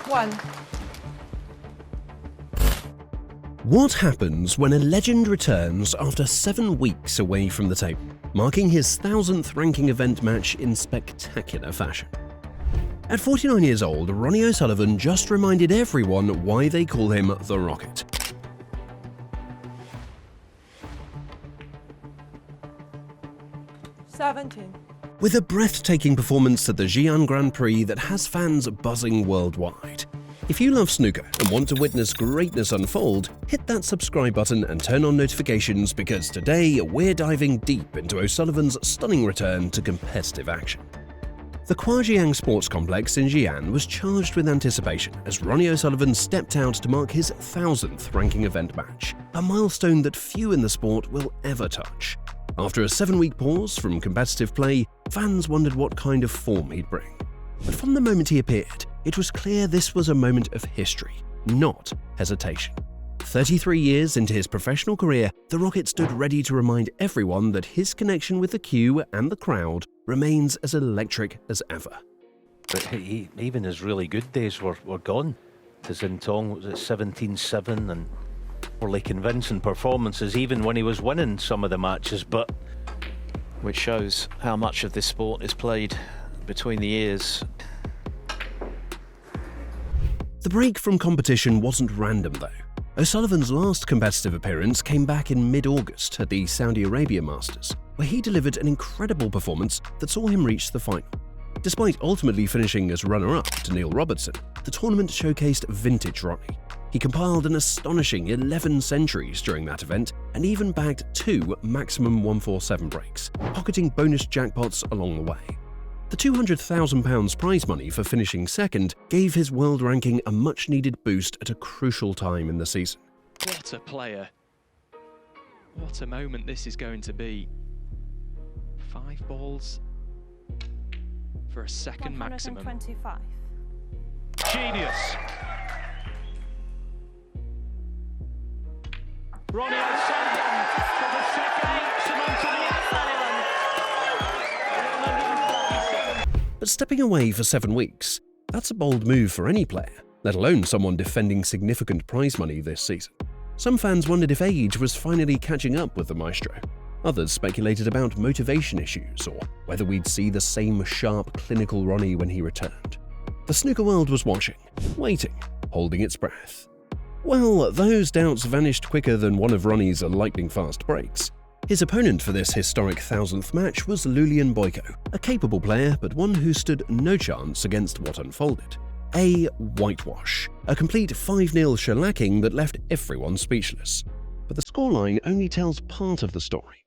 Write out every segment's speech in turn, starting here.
1. What happens when a legend returns after 7 weeks away from the table, marking his 1000th ranking event match in spectacular fashion? At 49 years old, Ronnie O'Sullivan just reminded everyone why they call him the Rocket. With a breathtaking performance at the Xi'an Grand Prix that has fans buzzing worldwide. If you love snooker and want to witness greatness unfold, hit that subscribe button and turn on notifications because today we're diving deep into O'Sullivan's stunning return to competitive action. The Xi'an Sports Complex in Xi'an was charged with anticipation as Ronnie O'Sullivan stepped out to mark his 1000th ranking event match, a milestone that few in the sport will ever touch. After a 7-week pause from competitive play, fans wondered what kind of form he'd bring. But from the moment he appeared, it was clear this was a moment of history, not hesitation. 33 years into his professional career, the Rocket stood ready to remind everyone that his connection with the queue and the crowd remains as electric as ever. But even his really good days were gone. To Zintong was at 17-7 and really convincing performances even when he was winning some of the matches, but which shows how much of this sport is played between the ears. The break from competition wasn't random though. O'Sullivan's last competitive appearance came back in mid-August at the Saudi Arabia Masters, where he delivered an incredible performance that saw him reach the final. Despite ultimately finishing as runner-up to Neil Robertson, the tournament showcased vintage Ronnie. He compiled an astonishing 11 centuries during that event and even bagged 2 maximum 147 breaks, pocketing bonus jackpots along the way. The £200,000 prize money for finishing second gave his world ranking a much-needed boost at a crucial time in the season. What a player. What a moment this is going to be. 5 balls for a second maximum. 125. Genius. Ronnie O'Sullivan for the second maximum time. But stepping away for 7 weeks, that's a bold move for any player, let alone someone defending significant prize money this season. Some fans wondered if age was finally catching up with the maestro. Others speculated about motivation issues or whether we'd see the same sharp, clinical Ronnie when he returned. The snooker world was watching, waiting, holding its breath. Well, those doubts vanished quicker than one of Ronnie's lightning-fast breaks. His opponent for this historic 1000th match was Lulian Boyko, a capable player but one who stood no chance against what unfolded. A whitewash, a complete 5-0 shellacking that left everyone speechless. But the scoreline only tells part of the story.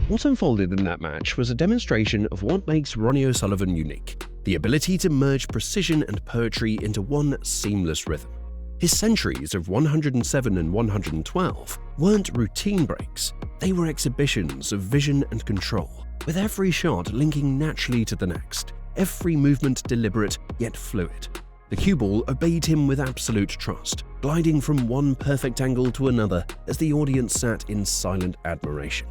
What unfolded in that match was a demonstration of what makes Ronnie O'Sullivan unique, the ability to merge precision and poetry into one seamless rhythm. His centuries of 107 and 112 weren't routine breaks, they were exhibitions of vision and control, with every shot linking naturally to the next, every movement deliberate yet fluid. The cue ball obeyed him with absolute trust, gliding from one perfect angle to another as the audience sat in silent admiration.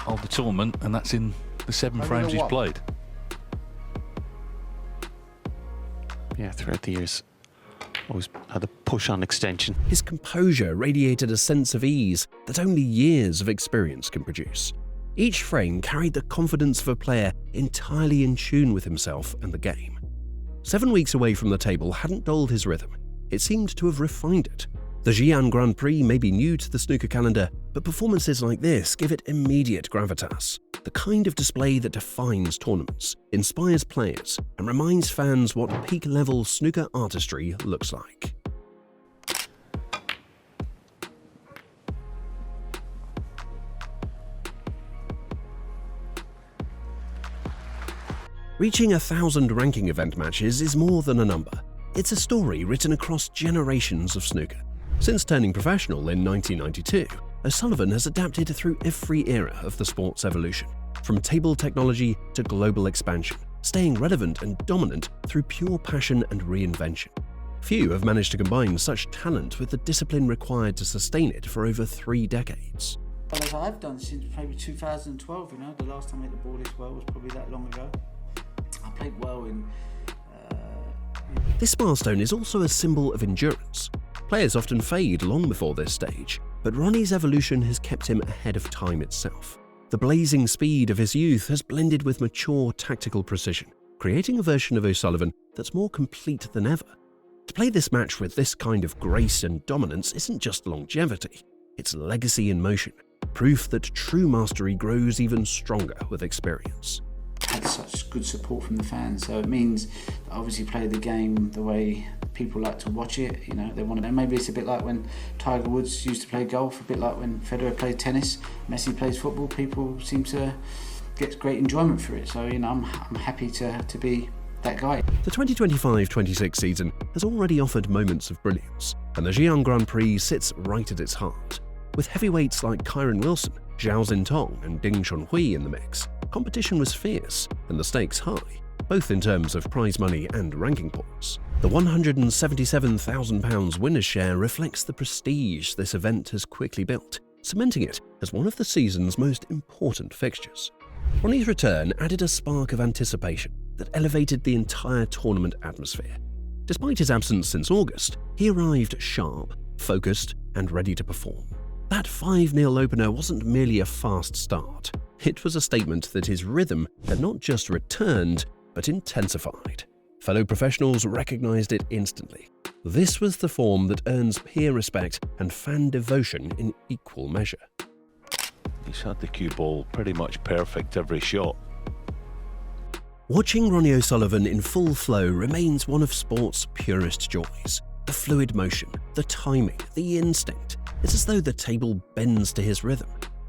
Of the tournament, and that's in the 7 frames he's played. Yeah, throughout the years, always had a push on extension. His composure radiated a sense of ease that only years of experience can produce. Each frame carried the confidence of a player entirely in tune with himself and the game. 7 weeks away from the table hadn't dulled his rhythm, it seemed to have refined it. The Xi'an Grand Prix may be new to the snooker calendar, but performances like this give it immediate gravitas, the kind of display that defines tournaments, inspires players, and reminds fans what peak-level snooker artistry looks like. Reaching 1,000 ranking event matches is more than a number. It's a story written across generations of snooker. Since turning professional in 1992, O'Sullivan has adapted through every era of the sport's evolution, from table technology to global expansion, staying relevant and dominant through pure passion and reinvention. Few have managed to combine such talent with the discipline required to sustain it for over 3 decades. Well, as I've done since maybe 2012, you know, the last time I hit the ball this well was probably that long ago. I played well in... This milestone is also a symbol of endurance. Players often fade long before this stage, but Ronnie's evolution has kept him ahead of time itself. The blazing speed of his youth has blended with mature tactical precision, creating a version of O'Sullivan that's more complete than ever. To play this match with this kind of grace and dominance isn't just longevity, it's legacy in motion, proof that true mastery grows even stronger with experience. Had such good support from the fans, so it means that I obviously play the game the way people like to watch it. You know, they want to know. Maybe it's a bit like when Tiger Woods used to play golf, a bit like when Federer played tennis, Messi plays football. People seem to get great enjoyment for it. So, you know, I'm happy to be that guy. The 2025-26 season has already offered moments of brilliance, and the Xi'an Grand Prix sits right at its heart. With heavyweights like Kyron Wilson, Zhao Xintong and Ding Chunhui in the mix, competition was fierce and the stakes high, both in terms of prize money and ranking points. The £177,000 winner's share reflects the prestige this event has quickly built, cementing it as one of the season's most important fixtures. Ronnie's return added a spark of anticipation that elevated the entire tournament atmosphere. Despite his absence since August, he arrived sharp, focused, and ready to perform. That 5-0 opener wasn't merely a fast start. It was a statement that his rhythm had not just returned, but intensified. Fellow professionals recognized it instantly. This was the form that earns peer respect and fan devotion in equal measure. He's had the cue ball pretty much perfect every shot. Watching Ronnie O'Sullivan in full flow remains one of sport's purest joys. The fluid motion, the timing, the instinct. It's as though the table bends to his rhythm.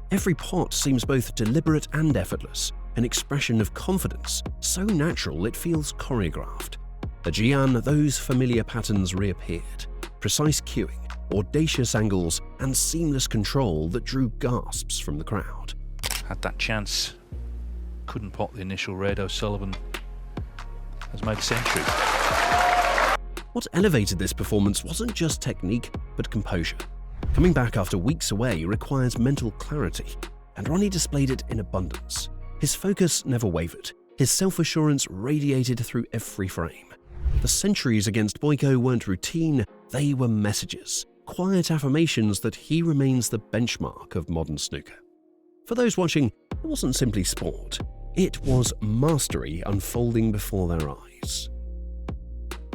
Every pot seems both deliberate and effortless, an expression of confidence, so natural it feels choreographed. At Xi'an, those familiar patterns reappeared. Precise cueing, audacious angles, and seamless control that drew gasps from the crowd. Had that chance, couldn't pot the initial red. O'Sullivan has made a century. What elevated this performance wasn't just technique, but composure. Coming back after weeks away requires mental clarity, and Ronnie displayed it in abundance. His focus never wavered. His self-assurance radiated through every frame. The centuries against Boyko weren't routine, they were messages, quiet affirmations that he remains the benchmark of modern snooker. For those watching, it wasn't simply sport. It was mastery unfolding before their eyes.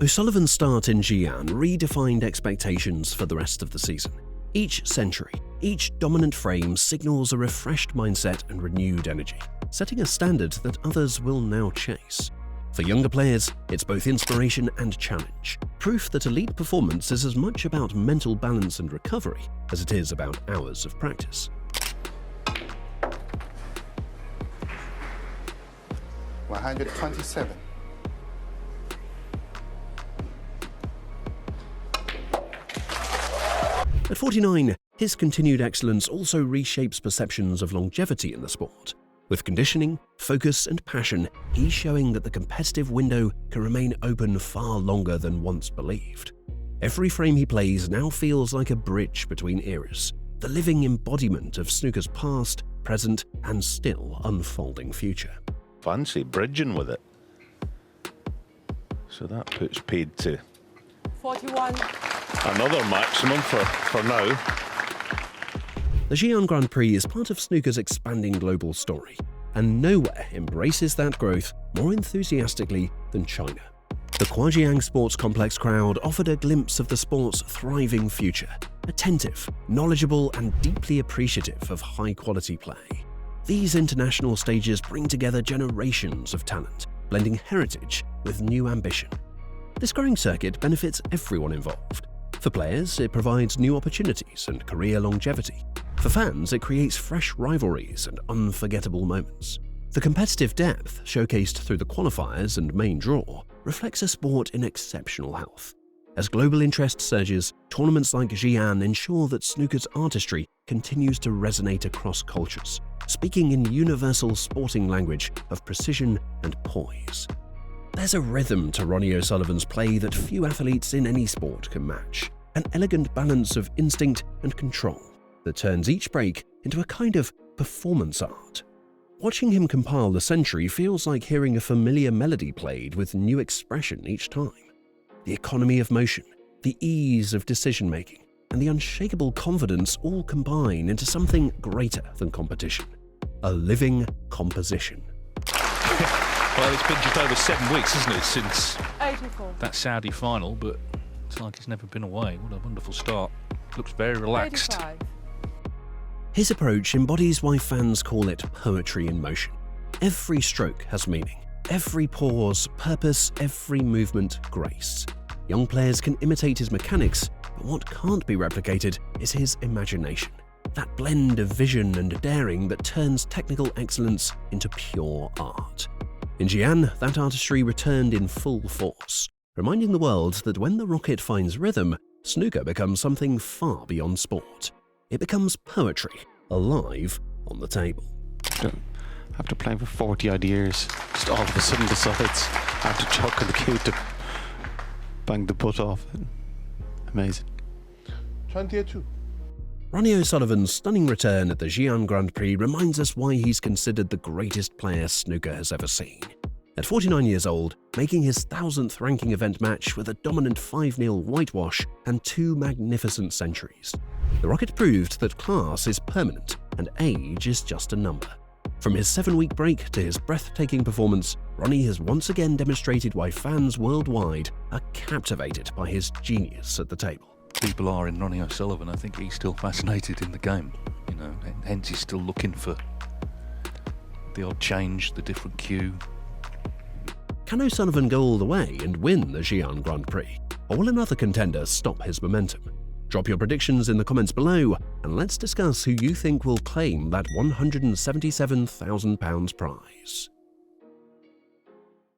O'Sullivan's start in Xi'an redefined expectations for the rest of the season. Each century, each dominant frame signals a refreshed mindset and renewed energy, setting a standard that others will now chase. For younger players, it's both inspiration and challenge, proof that elite performance is as much about mental balance and recovery as it is about hours of practice. $127. At 49, his continued excellence also reshapes perceptions of longevity in the sport. With conditioning, focus, and passion, he's showing that the competitive window can remain open far longer than once believed. Every frame he plays now feels like a bridge between eras, the living embodiment of snooker's past, present, and still unfolding future. Fancy bridging with it. So that puts paid to 41. Another maximum for now. The Xi'an Grand Prix is part of snooker's expanding global story, and nowhere embraces that growth more enthusiastically than China. The Huajiang Sports Complex crowd offered a glimpse of the sport's thriving future, attentive, knowledgeable, and deeply appreciative of high-quality play. These international stages bring together generations of talent, blending heritage with new ambition. This growing circuit benefits everyone involved. For players, it provides new opportunities and career longevity. For fans, it creates fresh rivalries and unforgettable moments. The competitive depth, showcased through the qualifiers and main draw, reflects a sport in exceptional health. As global interest surges, tournaments like Xi'an ensure that snooker's artistry continues to resonate across cultures, speaking in universal sporting language of precision and poise. There's a rhythm to Ronnie O'Sullivan's play that few athletes in any sport can match, an elegant balance of instinct and control that turns each break into a kind of performance art. Watching him compile the century feels like hearing a familiar melody played with new expression each time. The economy of motion, the ease of decision-making, and the unshakable confidence all combine into something greater than competition, a living composition. Well, it's been just over 7 weeks, isn't it, since 84. that Saudi final, but it's like he's never been away. What a wonderful start. Looks very relaxed. 85. His approach embodies why fans call it poetry in motion. Every stroke has meaning. Every pause, purpose, every movement, grace. Young players can imitate his mechanics, but what can't be replicated is his imagination. That blend of vision and daring that turns technical excellence into pure art. In Xi'an, that artistry returned in full force, reminding the world that when the rocket finds rhythm, snooker becomes something far beyond sport. It becomes poetry, alive on the table. After playing for 40 odd years, just all of a sudden decides after choking the cue to bang the putt off. Amazing. 22. Ronnie O'Sullivan's stunning return at the Xi'an Grand Prix reminds us why he's considered the greatest player snooker has ever seen. At 49 years old, making his 1000th ranking event match with a dominant 5-0 whitewash and 2 magnificent centuries, the Rocket proved that class is permanent and age is just a number. From his 7-week break to his breathtaking performance, Ronnie has once again demonstrated why fans worldwide are captivated by his genius at the table. People are in Ronnie O'Sullivan. I think he's still fascinated in the game, you know, and hence he's still looking for the odd change, the different cue. Can O'Sullivan go all the way and win the Xi'an Grand Prix? Or will another contender stop his momentum? Drop your predictions in the comments below, and let's discuss who you think will claim that £177,000 prize.